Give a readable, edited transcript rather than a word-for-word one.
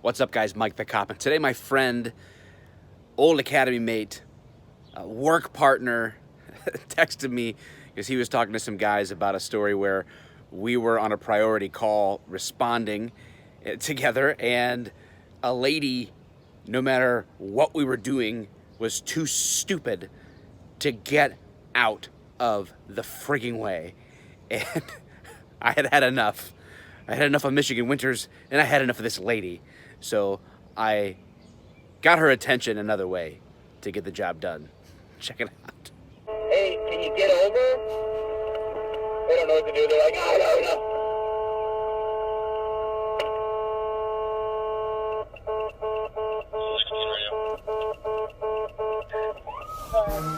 What's up, guys? Mike the Cop. And today my friend, old academy mate, work partner, texted me because he was talking to some guys about a story where we were on a priority call responding together, and a lady, no matter what we were doing, was too stupid to get out of the frigging way. And I had had enough. I had enough of Michigan winters, and I had enough of this lady. So I got her attention another way to get the job done. Check it out. Hey, can you get over? They don't know what to do. They're like, I don't know.